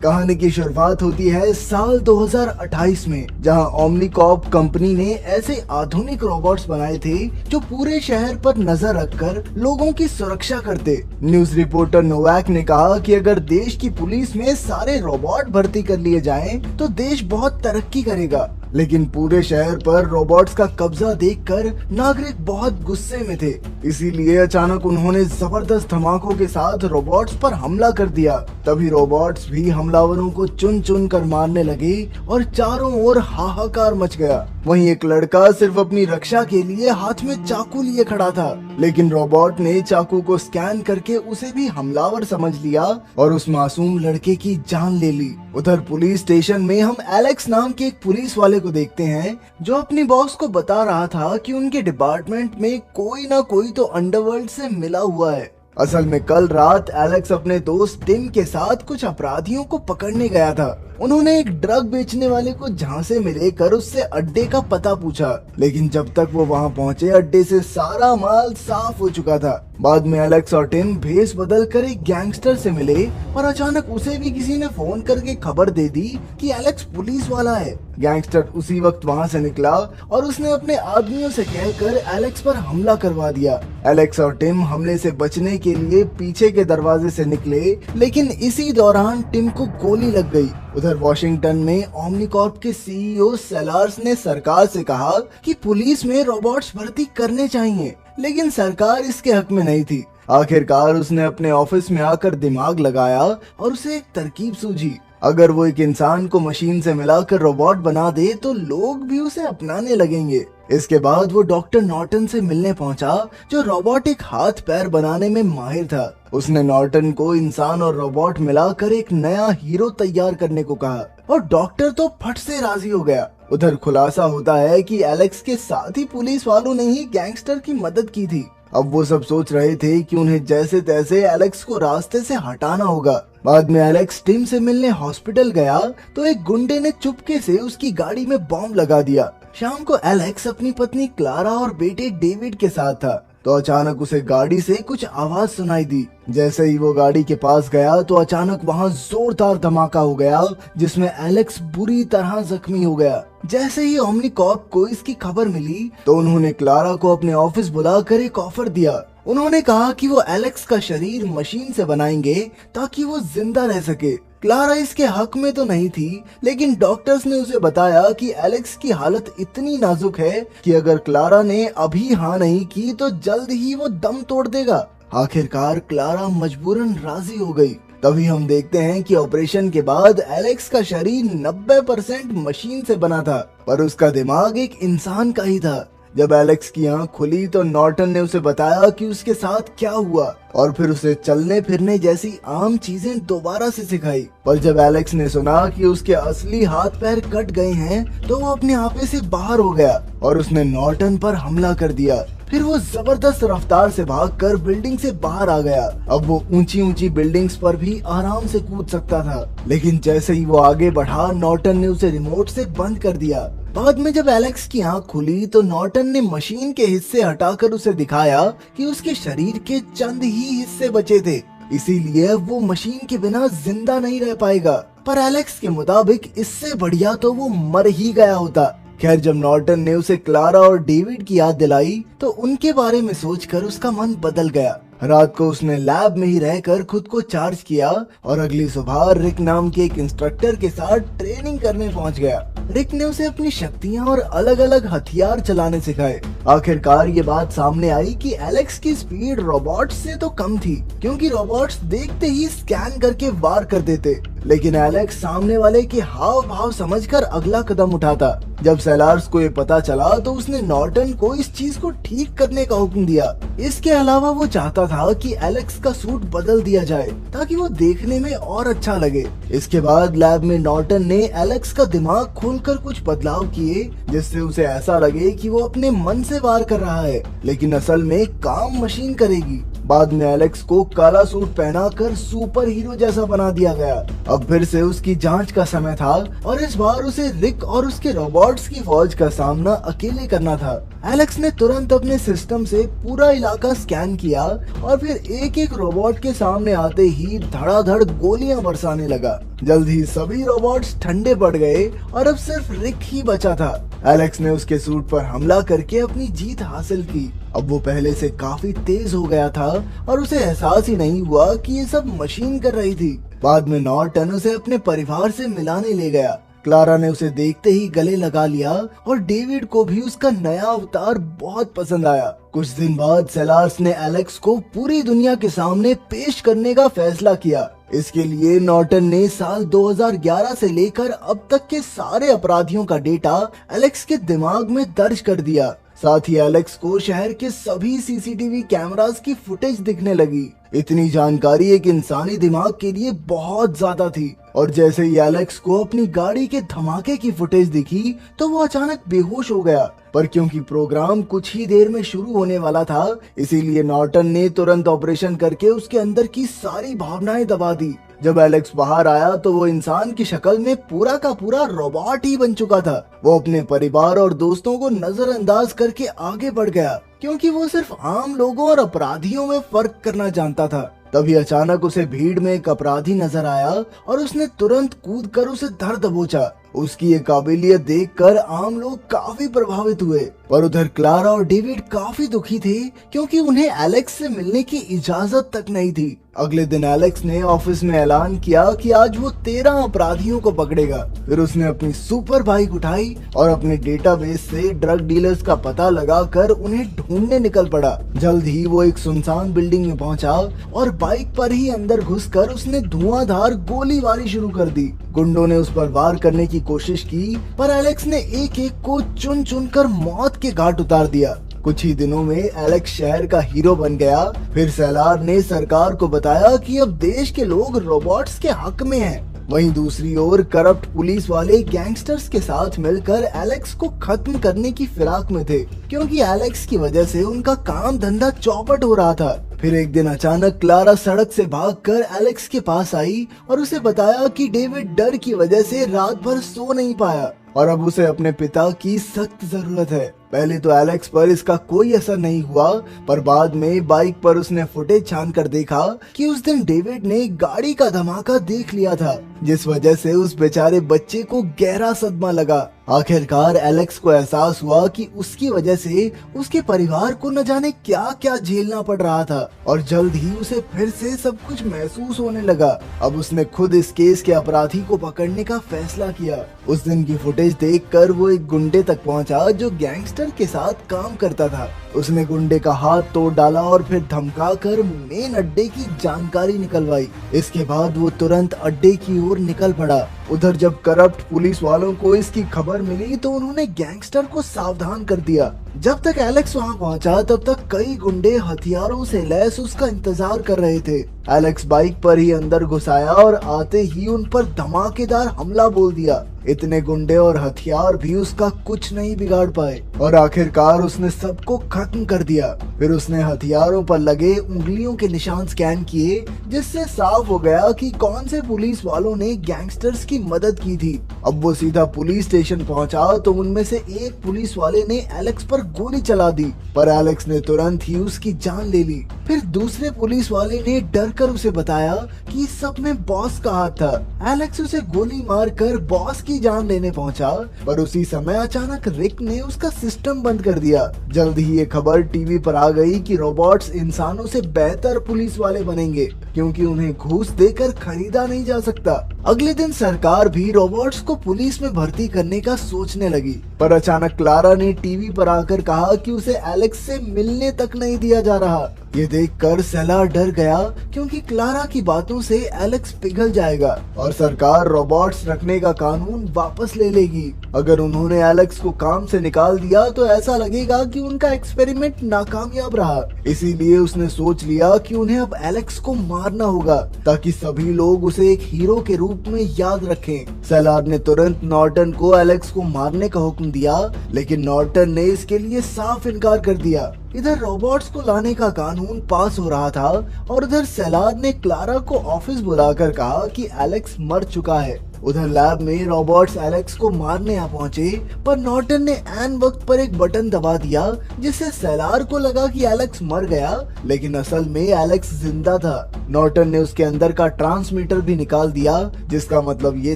कहानी की शुरुआत होती है साल 2028 में, जहां ओमनीकॉर्प कंपनी ने ऐसे आधुनिक रोबोट्स बनाए थे जो पूरे शहर पर नजर रखकर लोगों की सुरक्षा करते। न्यूज रिपोर्टर नोवाक ने कहा कि अगर देश की पुलिस में सारे रोबोट भर्ती कर लिए जाएं, तो देश बहुत तरक्की करेगा। लेकिन पूरे शहर पर रोबोट्स का कब्जा देखकर नागरिक बहुत गुस्से में थे। इसीलिए अचानक उन्होंने जबरदस्त धमाकों के साथ रोबोट्स पर हमला कर दिया। तभी रोबोट्स भी हमलावरों को चुन चुन कर मारने लगे और चारों ओर हाहाकार मच गया। वहीं एक लड़का सिर्फ अपनी रक्षा के लिए हाथ में चाकू लिए खड़ा था, लेकिन रोबोट ने चाकू को स्कैन करके उसे भी हमलावर समझ लिया और उस मासूम लड़के की जान ले ली। उधर पुलिस स्टेशन में हम एलेक्स नाम के एक पुलिस वाले को देखते हैं, जो अपनी बॉस को बता रहा था कि उनके डिपार्टमेंट में कोई ना कोई तो अंडरवर्ल्ड से मिला हुआ है। असल में कल रात एलेक्स अपने दोस्त टिम के साथ कुछ अपराधियों को पकड़ने गया था। उन्होंने एक ड्रग बेचने वाले को झांसे में लेकर उससे अड्डे का पता पूछा, लेकिन जब तक वो वहां पहुंचे अड्डे से सारा माल साफ हो चुका था। बाद में एलेक्स और टिम भेष बदल कर एक गैंगस्टर से मिले और अचानक उसे भी किसी ने फोन करके खबर दे दी कि एलेक्स पुलिस वाला है। गैंगस्टर उसी वक्त वहां से निकला और उसने अपने आदमियों से कहकर एलेक्स पर हमला करवा दिया। एलेक्स और टिम हमले से बचने के लिए पीछे के दरवाजे से निकले, लेकिन इसी दौरान टिम को गोली लग गई। उधर वॉशिंगटन में ओमनीकॉर्प के सीईओ सेलार्स ने सरकार से कहा कि पुलिस में रोबोट्स भर्ती करने चाहिए, लेकिन सरकार इसके हक में नहीं थी। आखिरकार उसने अपने ऑफिस में आकर दिमाग लगाया और उसे एक तरकीब सूझी। अगर वो एक इंसान को मशीन से मिलाकर रोबोट बना दे तो लोग भी उसे अपनाने लगेंगे। इसके बाद वो डॉक्टर नॉर्टन से मिलने पहुंचा, जो रोबोटिक हाथ पैर बनाने में माहिर था। उसने नॉर्टन को इंसान और रोबोट मिलाकर एक नया हीरो तैयार करने को कहा और डॉक्टर तो फट से राजी हो गया। उधर खुलासा होता है कि एलेक्स के साथ ही पुलिस वालों ने ही गैंगस्टर की मदद की थी। अब वो सब सोच रहे थे कि उन्हें जैसे तैसे एलेक्स को रास्ते से हटाना होगा। बाद में एलेक्स टिम से मिलने हॉस्पिटल गया तो एक गुंडे ने चुपके से उसकी गाड़ी में बॉम्ब लगा दिया। शाम को एलेक्स अपनी पत्नी क्लारा और बेटे डेविड के साथ था, तो अचानक उसे गाड़ी से कुछ आवाज सुनाई दी। जैसे ही वो गाड़ी के पास गया तो अचानक वहाँ जोरदार धमाका हो गया, जिसमें एलेक्स बुरी तरह जख्मी हो गया। जैसे ही ओमनीकॉर्प को इसकी खबर मिली तो उन्होंने क्लारा को अपने ऑफिस बुलाकर एक ऑफर दिया। उन्होंने कहा कि वो एलेक्स का शरीर मशीन से बनाएंगे ताकि वो जिंदा रह सके। क्लारा इसके हक में तो नहीं थी, लेकिन डॉक्टर्स ने उसे बताया कि एलेक्स की हालत इतनी नाजुक है कि अगर क्लारा ने अभी हाँ नहीं की तो जल्द ही वो दम तोड़ देगा। आखिरकार क्लारा मजबूरन राजी हो गई। तभी हम देखते हैं कि ऑपरेशन के बाद एलेक्स का शरीर 90% मशीन से बना था, पर उसका दिमाग एक इंसान का ही था। जब एलेक्स की आंख खुली तो नॉर्टन ने उसे बताया कि उसके साथ क्या हुआ और फिर उसे चलने फिरने जैसी आम चीजें दोबारा से सिखाई। पर जब एलेक्स ने सुना कि उसके असली हाथ पैर कट गए हैं तो वो अपने आपे से बाहर हो गया और उसने नॉर्टन पर हमला कर दिया। फिर वो जबरदस्त रफ्तार से भागकर बिल्डिंग से बाहर आ गया। अब वो ऊंची ऊंची बिल्डिंग्स पर भी आराम से कूद सकता था, लेकिन जैसे ही वो आगे बढ़ा नॉर्टन ने उसे रिमोट से बंद कर दिया। बाद में जब एलेक्स की आंख खुली तो नॉर्टन ने मशीन के हिस्से हटाकर उसे दिखाया कि उसके शरीर के चंद ही हिस्से बचे थे, इसीलिए वो मशीन के बिना जिंदा नहीं रह पाएगा। पर एलेक्स के मुताबिक इससे बढ़िया तो वो मर ही गया होता। खैर, जब नॉर्टन ने उसे क्लारा और डेविड की याद दिलाई तो उनके बारे में सोचकर उसका मन बदल गया। रात को उसने लैब में ही रहकर खुद को चार्ज किया और अगली सुबह रिक नाम के एक इंस्ट्रक्टर के साथ ट्रेनिंग करने पहुंच गया। रिक ने उसे अपनी शक्तियां और अलग अलग हथियार चलाने सिखाए। आखिरकार ये बात सामने आई कि एलेक्स की स्पीड रोबोट्स से तो कम थी, क्योंकि रोबोट्स देखते ही स्कैन करके वार कर देते, लेकिन एलेक्स सामने वाले के हाव भाव समझकर अगला कदम उठाता। जब सेलार्स को ये पता चला तो उसने नॉर्टन को इस चीज को ठीक करने का हुक्म दिया। इसके अलावा वो चाहता था कि एलेक्स का सूट बदल दिया जाए ताकि वो देखने में और अच्छा लगे। इसके बाद लैब में नॉर्टन ने एलेक्स का दिमाग खोलकर कुछ बदलाव किए, जिससे उसे ऐसा लगे कि वो अपने मन से वार कर रहा है, लेकिन असल में काम मशीन करेगी। बाद में एलेक्स को काला सूट पहनाकर सुपर हीरो जैसा बना दिया गया। अब फिर से उसकी जांच का समय था और इस बार उसे रिक और उसके रोबोट्स की फौज का सामना अकेले करना था। एलेक्स ने तुरंत अपने सिस्टम से पूरा इलाका स्कैन किया और फिर एक एक रोबोट के सामने आते ही धड़ाधड़ गोलियां बरसाने लगा। जल्द ही सभी रोबोट्स ठंडे पड़ गए और अब सिर्फ रिक ही बचा था। एलेक्स ने उसके सूट पर हमला करके अपनी जीत हासिल की। अब वो पहले से काफी तेज हो गया था और उसे एहसास ही नहीं हुआ कि ये सब मशीन कर रही थी। बाद में नॉर्टन उसे अपने परिवार से मिलाने ले गया। क्लारा ने उसे देखते ही गले लगा लिया और डेविड को भी उसका नया अवतार बहुत पसंद आया। कुछ दिन बाद सेलार्स ने एलेक्स को पूरी दुनिया के सामने पेश करने का फैसला किया। इसके लिए नॉर्टन ने साल 2011 से लेकर अब तक के सारे अपराधियों का डेटा एलेक्स के दिमाग में दर्ज कर दिया। साथ ही एलेक्स को शहर के सभी सीसीटीवी कैमरास की फुटेज दिखने लगी। इतनी जानकारी एक इंसानी दिमाग के लिए बहुत ज्यादा थी और जैसे ही एलेक्स को अपनी गाड़ी के धमाके की फुटेज दिखी तो वो अचानक बेहोश हो गया। पर क्योंकि प्रोग्राम कुछ ही देर में शुरू होने वाला था, इसीलिए नॉर्टन ने तुरंत ऑपरेशन करके उसके अंदर की सारी भावनाएं दबा दी। जब एलेक्स बाहर आया तो वो इंसान की शक्ल में पूरा का पूरा रोबोट ही बन चुका था। वो अपने परिवार और दोस्तों को नजरअंदाज करके आगे बढ़ गया क्योंकि वो सिर्फ आम लोगों और अपराधियों में फर्क करना जानता था। तभी अचानक उसे भीड़ में एक अपराधी नजर आया और उसने तुरंत कूदकर उसे धर दबोचा। उसकी ये काबिलियत देखकर आम लोग काफी प्रभावित हुए, पर उधर क्लारा और डेविड काफी दुखी थे क्योंकि उन्हें एलेक्स से मिलने की इजाजत तक नहीं थी। अगले दिन एलेक्स ने ऑफिस में ऐलान किया कि आज वो 13 अपराधियों को पकड़ेगा। फिर उसने अपनी सुपर बाइक उठाई और अपने डेटाबेस से ड्रग डीलर्स का पता लगाकर उन्हें ढूंढने निकल पड़ा। जल्द ही वो एक सुनसान बिल्डिंग में पहुंचा और बाइक पर ही अंदर घुसकर उसने धुआंधार गोलीबारी शुरू कर दी। गुंडों ने उस पर वार करने की कोशिश की, पर एलेक्स ने एक एक को चुन चुन कर मौत के घाट उतार दिया। कुछ ही दिनों में एलेक्स शहर का हीरो बन गया। फिर सेलार ने सरकार को बताया कि अब देश के लोग रोबोट्स के हक में हैं। वहीं दूसरी ओर करप्ट पुलिस वाले गैंगस्टर्स के साथ मिलकर एलेक्स को खत्म करने की फिराक में थे क्योंकि एलेक्स की वजह से उनका काम धंधा चौपट हो रहा था। फिर एक दिन अचानक क्लारा सड़क से भागकर एलेक्स के पास आई और उसे बताया कि डेविड डर की वजह से रात भर सो नहीं पाया और अब उसे अपने पिता की सख्त जरूरत है। पहले तो एलेक्स पर इसका कोई असर नहीं हुआ, पर बाद में बाइक पर उसने फुटेज छान कर देखा कि उस दिन डेविड ने गाड़ी का धमाका देख लिया था, जिस वजह से उस बेचारे बच्चे को गहरा सदमा लगा। आखिरकार एलेक्स को एहसास हुआ कि उसकी वजह से उसके परिवार को न जाने क्या क्या झेलना पड़ रहा था और जल्द ही उसे फिर से सब कुछ महसूस होने लगा। अब उसने खुद इस केस के अपराधी को पकड़ने का फैसला किया। उस दिन की फुटेज देखकर वो एक गुंडे तक पहुंचा जो गैंगस्टर के साथ काम करता था। उसने गुंडे का हाथ तोड़ डाला और फिर धमकाकर मेन अड्डे की जानकारी निकलवाई। इसके बाद वो तुरंत अड्डे की ओर निकल पड़ा। उधर जब करप्ट पुलिस वालों को इसकी खबर मिली तो उन्होंने गैंगस्टर को सावधान कर दिया। जब तक एलेक्स वहां पहुंचा तब तक कई गुंडे हथियारों से लैस उसका इंतजार कर रहे थे। एलेक्स बाइक पर ही अंदर घुस आया और आते ही उन पर धमाकेदार हमला बोल दिया। इतने गुंडे और हथियार भी उसका कुछ नहीं बिगाड़ पाए और आखिरकार उसने सबको खत्म कर दिया। फिर उसने हथियारों पर लगे उंगलियों के निशान स्कैन किए, जिससे साफ हो गया कि कौन से पुलिस वालों ने गैंगस्टर्स की मदद की थी। अब वो सीधा पुलिस स्टेशन पहुंचा तो उनमें से एक पुलिस वाले ने एलेक्स पर गोली चला दी, पर एलेक्स ने तुरंत ही उसकी जान ले ली। फिर दूसरे पुलिस वाले ने डरकर उसे बताया कि इस सब में बॉस का हाथ था। एलेक्स उसे गोली मारकर बॉस की जान लेने पहुंचा, पर उसी समय अचानक रिक ने उसका सिस्टम बंद कर दिया। जल्द ही ये खबर टीवी पर आ गई कि रोबोट्स इंसानों से बेहतर पुलिस वाले बनेंगे क्योंकि उन्हें घूस देकर खरीदा नहीं जा सकता। अगले दिन सरकार भी रोबोट्स को पुलिस में भर्ती करने का सोचने लगी, पर अचानक क्लारा ने टीवी पर आकर कहा कि उसे एलेक्स से मिलने तक नहीं दिया जा रहा। ये देखकर सेलार डर गया क्योंकि क्लारा की बातों से एलेक्स पिघल जाएगा और सरकार रोबोट्स रखने का कानून वापस ले लेगी। अगर उन्होंने एलेक्स को काम से निकाल दिया तो ऐसा लगेगा कि उनका एक्सपेरिमेंट नाकामयाब रहा। इसीलिए उसने सोच लिया कि उन्हें अब एलेक्स को मारना होगा ताकि सभी लोग उसे एक हीरो के रूप में याद रखें। सेलार ने तुरंत नॉर्टन को एलेक्स को मारने का हुक्म दिया, लेकिन नॉर्टन ने इसके लिए साफ इनकार कर दिया। इधर रोबोट्स को लाने का कानून पास हो रहा था और उधर सेलार ने क्लारा को ऑफिस बुलाकर कहा कि एलेक्स मर चुका है। उधर लैब में रोबोट्स एलेक्स को मारने आ पहुंचे, पर नॉर्टन ने ऐन वक्त पर एक बटन दबा दिया, जिससे सेलार को लगा कि एलेक्स मर गया, लेकिन असल में एलेक्स जिंदा था। नॉर्टन ने उसके अंदर का ट्रांसमीटर भी निकाल दिया, जिसका मतलब ये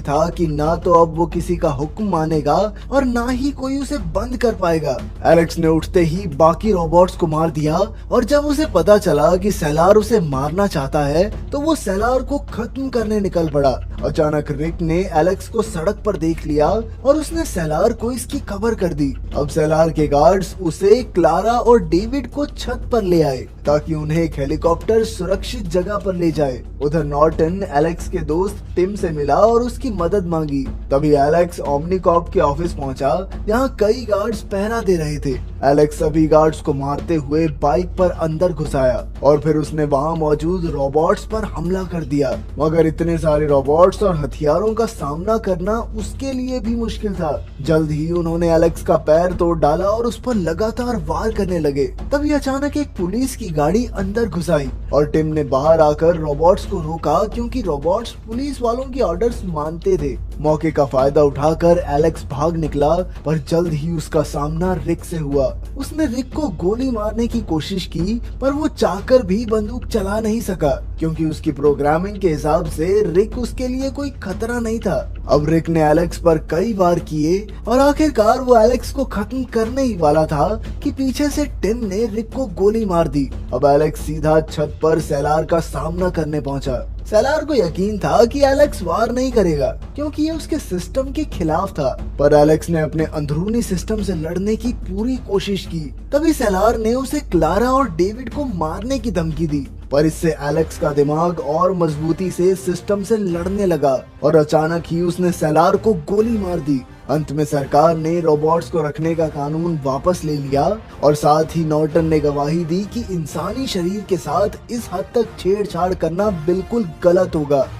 था कि ना तो अब वो किसी का हुक्म मानेगा और ना ही कोई उसे बंद कर पाएगा। एलेक्स ने उठते ही बाकी रोबोट्स को मार दिया और जब उसे पता चला कि सेलार उसे मारना चाहता है तो वो सेलार को खत्म करने निकल पड़ा। अचानक रिक ने एलेक्स को सड़क पर देख लिया और उसने सेलार को इसकी खबर कर दी। अब सेलार के गार्ड्स उसे, क्लारा और डेविड को छत पर ले आए ताकि उन्हें एक हेलीकॉप्टर सुरक्षित जगह पर ले जाए। उधर नॉर्टन एलेक्स के दोस्त टिम से मिला और उसकी मदद मांगी। तभी एलेक्स ओमनिकॉर्प के ऑफिस पहुंचा, जहां कई गार्ड्स पहरा दे रहे थे। एलेक्स सभी गार्ड्स को मारते हुए बाइक पर अंदर घुस आया और फिर उसने वहां मौजूद रोबोट्स पर हमला कर दिया, मगर इतने सारे रोबोट्स और हथियारों का सामना करना उसके लिए भी मुश्किल था। जल्द ही उन्होंने एलेक्स का पैर तोड़ डाला और उस पर लगातार वार करने लगे। तभी अचानक एक पुलिस की गाड़ी अंदर घुस आई और टिम ने बाहर आकर रोबोट्स को रोका, क्योंकि रोबोट्स पुलिस वालों की ऑर्डर्स मानते थे। मौके का फायदा उठाकर एलेक्स भाग निकला, पर जल्द ही उसका सामना रिक से हुआ। उसने रिक को गोली मारने की कोशिश की, पर वो चाहकर भी बंदूक चला नहीं सका, क्योंकि उसकी प्रोग्रामिंग के हिसाब से रिक उसके लिए कोई खतरा नहीं था। अब रिक ने एलेक्स पर कई वार किए और आखिरकार वो एलेक्स को खत्म करने ही वाला था कि पीछे से टिम ने रिक को गोली मार दी। अब एलेक्स सीधा छत पर सेलार का सामना करने पहुंचा। सेलार को यकीन था कि एलेक्स वार नहीं करेगा, क्योंकि ये उसके सिस्टम के खिलाफ था, पर एलेक्स ने अपने अंदरूनी सिस्टम से लड़ने की पूरी कोशिश की। तभी सेलार ने उसे क्लारा और डेविड को मारने की धमकी दी, पर इससे एलेक्स का दिमाग और मजबूती से सिस्टम से लड़ने लगा और अचानक ही उसने सेलार को गोली मार दी। अंत में सरकार ने रोबोट्स को रखने का कानून वापस ले लिया और साथ ही नॉर्टन ने गवाही दी कि इंसानी शरीर के साथ इस हद तक छेड़छाड़ करना बिल्कुल गलत होगा।